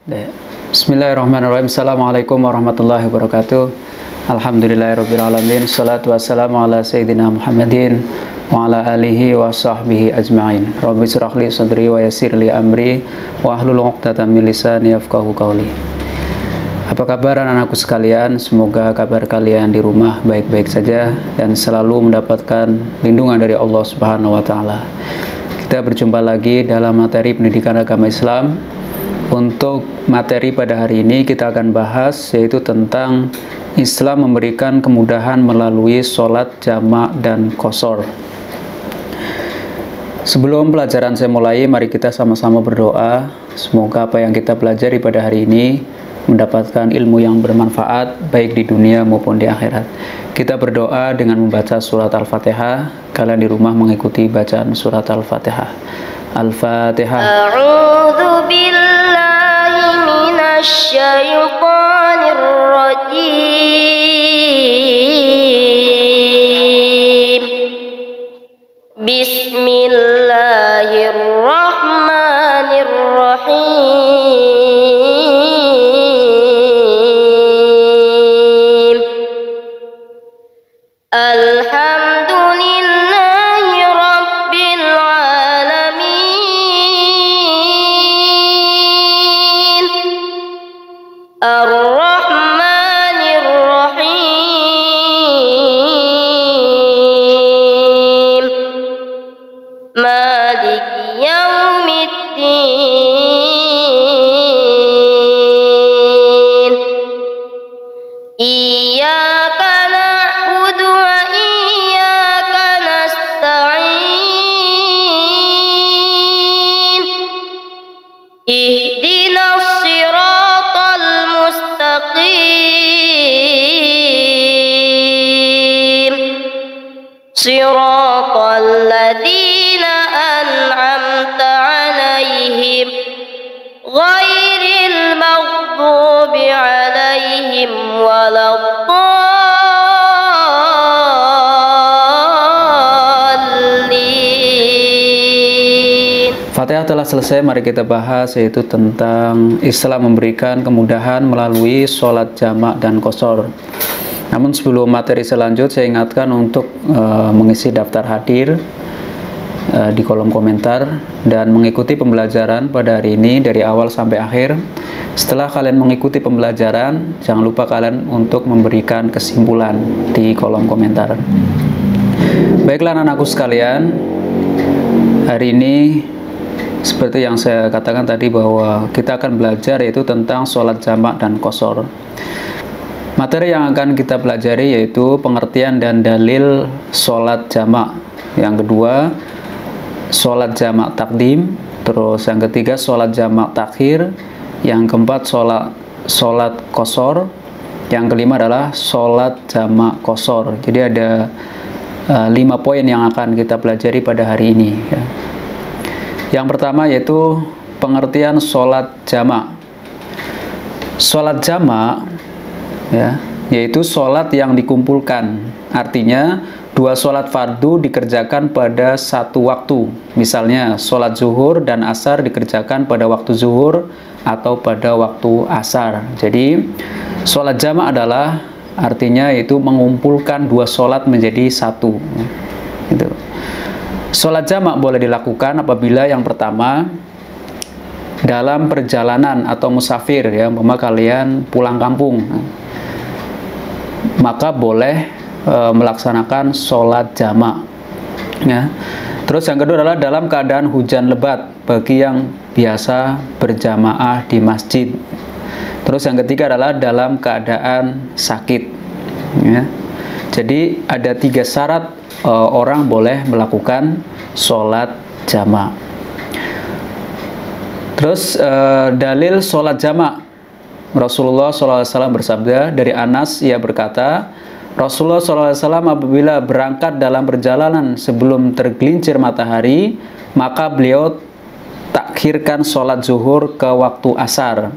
Bismillahirrahmanirrahim. Assalamualaikum warahmatullahi wabarakatuh. Alhamdulillahirrabbilalamin. Salatu wassalamu ala sayyidina Muhammadin wa ala alihi wa sahbihi ajma'in. Rabbi shrah li sadri wa yassir li amri wa hlul 'uqdatam min lisani yafqahu qawli. Apa kabar anak-anakku sekalian? Semoga kabar kalian di rumah baik-baik saja dan selalu mendapatkan lindungan dari Allah Subhanahu wa taala. Kita berjumpa lagi dalam materi pendidikan agama Islam. Untuk materi pada hari ini kita akan bahas yaitu tentang Islam memberikan kemudahan melalui sholat jamak dan qashar. Sebelum pelajaran saya mulai, mari kita sama-sama berdoa. Semoga apa yang kita pelajari pada hari ini mendapatkan ilmu yang bermanfaat baik di dunia maupun di akhirat. Kita berdoa dengan membaca surat Al-Fatihah. Kalian di rumah mengikuti bacaan surat Al-Fatihah. Al-Fatihah. A'udzu billahi minasy syaithanir rajim. Bismillahirrahmanirrahim. Alhamdulillahi rabbil alamin. Ar-Rahmanir Rahim. Maliki yaumiddin. Iyyaka na'budu wa iyyaka nasta'in. Ihdinas siratal mustaqim. Siratal ladzina an'amta 'alaihim ghairil maghdubi 'alaihim waladdallin. Fatihah telah selesai, mari kita bahas yaitu tentang Islam memberikan kemudahan melalui sholat jamak dan qashar. Namun sebelum materi selanjut, saya ingatkan untuk mengisi daftar hadir di kolom komentar dan mengikuti pembelajaran pada hari ini dari awal sampai akhir. Setelah kalian mengikuti pembelajaran, jangan lupa kalian untuk memberikan kesimpulan di kolom komentar. Baiklah anak-anakku sekalian, hari ini seperti yang saya katakan tadi bahwa kita akan belajar yaitu tentang sholat jamak dan qashar. Materi yang akan kita pelajari yaitu pengertian dan dalil sholat jamak. Yang kedua, sholat jamak takdim. Terus yang ketiga, sholat jamak takhir. Yang keempat, sholat qashar. Yang kelima adalah sholat jamak qashar. Jadi ada 5 poin yang akan kita pelajari pada hari ini. Yang pertama yaitu pengertian sholat jamak. Sholat jamak yaitu sholat yang dikumpulkan. Artinya 2 sholat fardu dikerjakan pada satu waktu. Misalnya sholat zuhur dan asar dikerjakan pada waktu zuhur atau pada waktu asar. Jadi sholat jamak adalah artinya yaitu mengumpulkan 2 sholat menjadi satu. Gitu. Sholat jamak boleh dilakukan apabila yang pertama dalam perjalanan atau musafir, ya, umpama kalian pulang kampung, maka boleh melaksanakan sholat jamak. Ya. Terus yang kedua adalah dalam keadaan hujan lebat bagi yang biasa berjamaah di masjid. Terus yang ketiga adalah dalam keadaan sakit. Ya. Jadi ada 3 syarat orang boleh melakukan sholat jamak. Terus dalil sholat jamak. Rasulullah SAW bersabda, dari Anas ia berkata, Rasulullah SAW apabila berangkat dalam perjalanan sebelum tergelincir matahari, maka beliau takhirkan sholat zuhur ke waktu asar.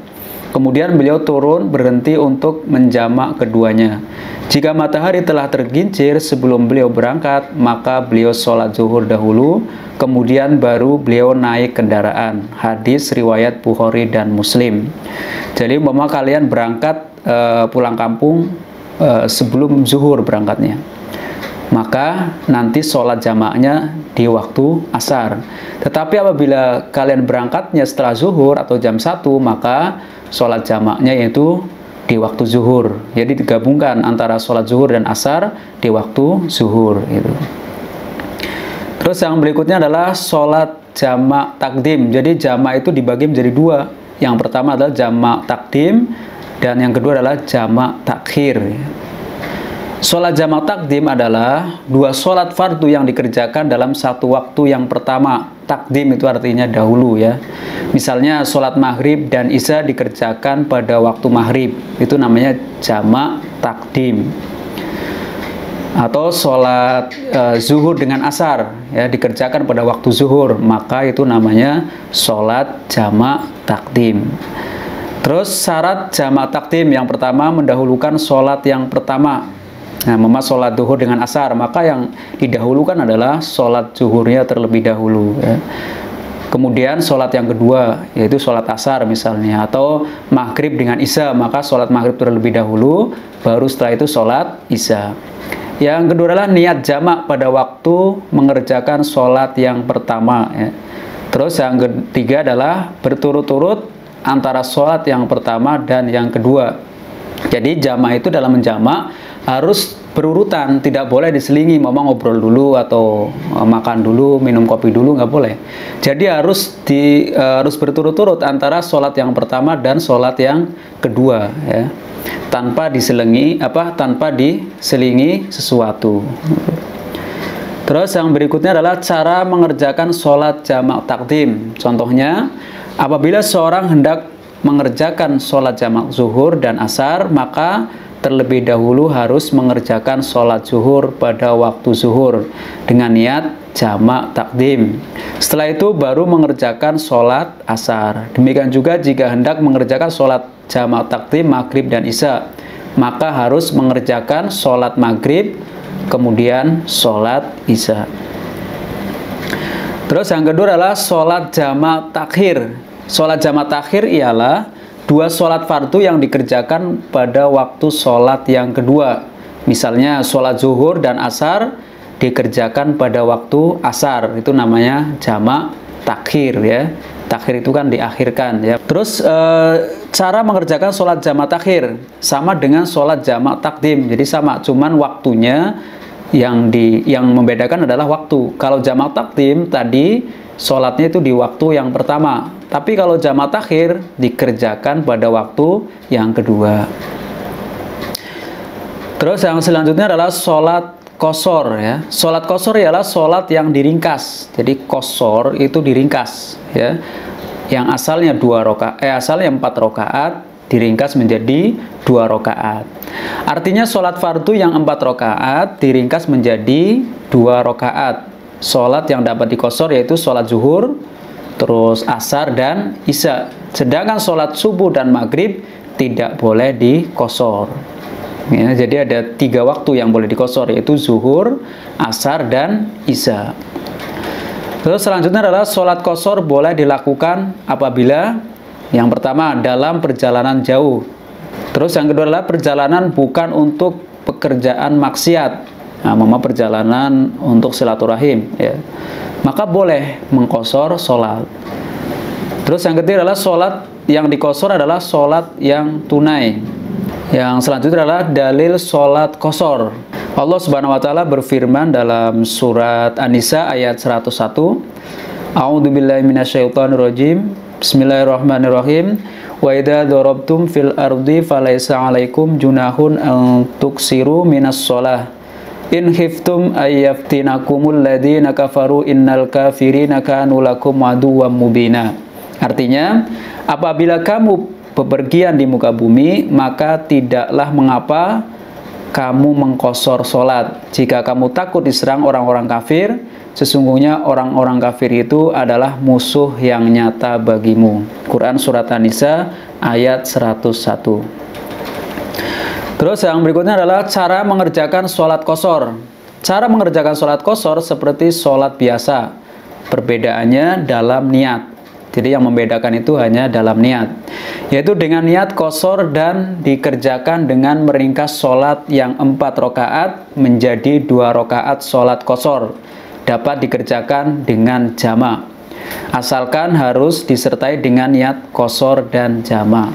Kemudian beliau turun berhenti untuk menjamak keduanya. Jika matahari telah tergincir sebelum beliau berangkat, maka beliau sholat zuhur dahulu, kemudian baru beliau naik kendaraan. Hadis riwayat Bukhari dan Muslim. Jadi umpama kalian berangkat pulang kampung sebelum zuhur berangkatnya, maka nanti sholat jamaknya di waktu asar. Tetapi apabila kalian berangkatnya setelah zuhur atau jam 1, maka sholat jamaknya yaitu di waktu zuhur. Jadi digabungkan antara sholat zuhur dan asar di waktu zuhur gitu. Terus yang berikutnya adalah sholat jamak takdim. Jadi jamak itu dibagi menjadi dua. Yang pertama adalah jamak takdim dan yang kedua adalah jamak takhir. Sholat jamak takdim adalah dua sholat fardu yang dikerjakan dalam satu waktu yang pertama. Takdim itu artinya dahulu ya. Misalnya sholat maghrib dan isya dikerjakan pada waktu maghrib, itu namanya jamak takdim. Atau sholat zuhur dengan asar ya, dikerjakan pada waktu zuhur, maka itu namanya sholat jamak takdim. Terus syarat jamak takdim yang pertama mendahulukan sholat yang pertama. Nah, sholat zuhur dengan asar, maka yang didahulukan adalah sholat zuhurnya terlebih dahulu ya. Kemudian sholat yang kedua yaitu sholat asar misalnya, atau maghrib dengan isya, maka sholat maghrib terlebih dahulu, baru setelah itu sholat isya. Yang kedua adalah niat jamak pada waktu mengerjakan sholat yang pertama ya. Terus yang ketiga adalah berturut-turut antara sholat yang pertama dan yang kedua. Jadi jamak itu dalam menjamak harus berurutan, tidak boleh diselingi, mau ngobrol dulu atau makan dulu, minum kopi dulu, nggak boleh. Jadi harus berturut-turut antara sholat yang pertama dan sholat yang kedua ya, tanpa diselingi sesuatu. Terus yang berikutnya adalah cara mengerjakan sholat jamak takdim. Contohnya, apabila seorang hendak mengerjakan sholat jamak zuhur dan asar, maka terlebih dahulu harus mengerjakan sholat zuhur pada waktu zuhur dengan niat jamak takdim. Setelah itu baru mengerjakan sholat asar. Demikian juga jika hendak mengerjakan sholat jamak takdim maghrib dan isya, maka harus mengerjakan sholat maghrib kemudian sholat isya. Terus yang kedua adalah sholat jamak takhir. Sholat jamak takhir ialah dua sholat fardu yang dikerjakan pada waktu sholat yang kedua. Misalnya sholat zuhur dan asar dikerjakan pada waktu asar, itu namanya jamak takhir ya. Takhir itu kan diakhirkan ya. Terus cara mengerjakan sholat jamak takhir sama dengan sholat jamak takdim. Jadi sama, cuman waktunya yang membedakan adalah waktu. Kalau jamak takdim tadi sholatnya itu di waktu yang pertama, tapi kalau jamak takhir dikerjakan pada waktu yang kedua. Terus yang selanjutnya adalah sholat qashar ya. Sholat qashar ialah sholat yang diringkas. Jadi qashar itu diringkas ya. Yang asalnya 4 rakaat diringkas menjadi 2 rakaat. Artinya sholat fardu yang 4 rakaat diringkas menjadi 2 rakaat. Sholat yang dapat diqashar yaitu sholat zuhur, terus asar dan isya. Sedangkan sholat subuh dan maghrib tidak boleh diqashar ya. Jadi ada 3 waktu yang boleh diqashar, yaitu zuhur, asar dan isya. Terus selanjutnya adalah sholat qashar boleh dilakukan apabila yang pertama dalam perjalanan jauh. Terus yang kedua adalah perjalanan bukan untuk pekerjaan maksiat. Nah, perjalanan untuk silaturahim ya, maka boleh mengqashar sholat. Terus yang ketiga adalah sholat yang diqashar adalah sholat yang tunai. Yang selanjutnya adalah dalil sholat qashar. Allah Subhanahu wa taala berfirman dalam surat An-Nisa ayat 101, A'udzubillahi minasyaitonirrajim. Bismillahirrahmanirrahim. Wa idza darabtum fil ardi falaisa 'alaikum junahun an tuksiru minas shalah. In khiftum ayyaftinakumul ladzina kafaru innal kafirina kanu lakum aduwwam mubina. Artinya, apabila kamu bepergian di muka bumi, maka tidaklah mengapa kamu mengqashar sholat. Jika kamu takut diserang orang-orang kafir, sesungguhnya orang-orang kafir itu adalah musuh yang nyata bagimu. Quran Surat An-Nisa ayat 101. Terus yang berikutnya adalah cara mengerjakan sholat qashar. Cara mengerjakan sholat qashar seperti sholat biasa. Perbedaannya dalam niat. Jadi yang membedakan itu hanya dalam niat, yaitu dengan niat qashar dan dikerjakan dengan meringkas sholat yang 4 rakaat menjadi 2 rakaat sholat qashar. Dapat dikerjakan dengan jamak, asalkan harus disertai dengan niat qashar dan jamak.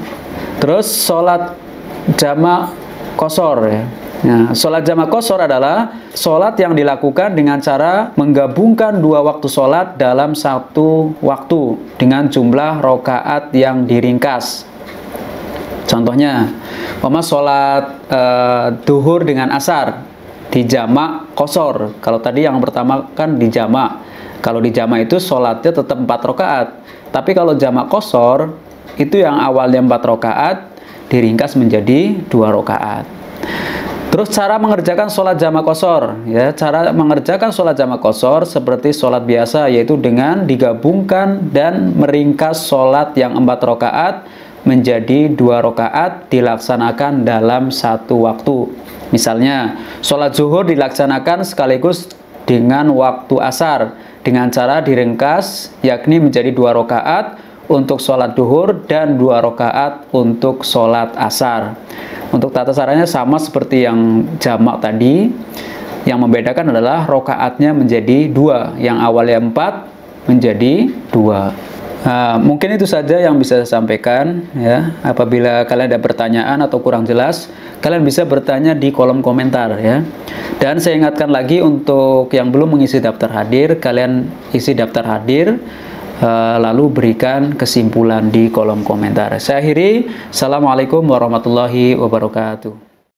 Terus sholat jamak qashar ya. Nah, sholat jamak qashar adalah sholat yang dilakukan dengan cara menggabungkan 2 waktu sholat dalam 1 waktu dengan jumlah rakaat yang diringkas. Contohnya, sholat duhur dengan asar di jamak qashar. Kalau tadi yang pertama kan di jamak. Kalau di jamak itu sholatnya tetap 4 rakaat. Tapi kalau jamak qashar itu yang awalnya 4 rakaat diringkas menjadi 2 rakaat. Terus cara mengerjakan sholat jamak qashar ya, cara mengerjakan sholat jamak qashar seperti sholat biasa, yaitu dengan digabungkan dan meringkas sholat yang 4 rakaat menjadi 2 rakaat dilaksanakan dalam 1 waktu. Misalnya, sholat zuhur dilaksanakan sekaligus dengan waktu asar dengan cara diringkas, yakni menjadi 2 rakaat untuk sholat duhur dan 2 rakaat untuk sholat asar. Untuk tata caranya sama seperti yang jamak tadi. Yang membedakan adalah rakaatnya menjadi 2, yang awalnya 4 menjadi 2. Nah, mungkin itu saja yang bisa saya sampaikan ya. Apabila kalian ada pertanyaan atau kurang jelas, kalian bisa bertanya di kolom komentar ya. Dan saya ingatkan lagi untuk yang belum mengisi daftar hadir, kalian isi daftar hadir, lalu berikan kesimpulan di kolom komentar. Saya akhiri. Assalamualaikum warahmatullahi wabarakatuh.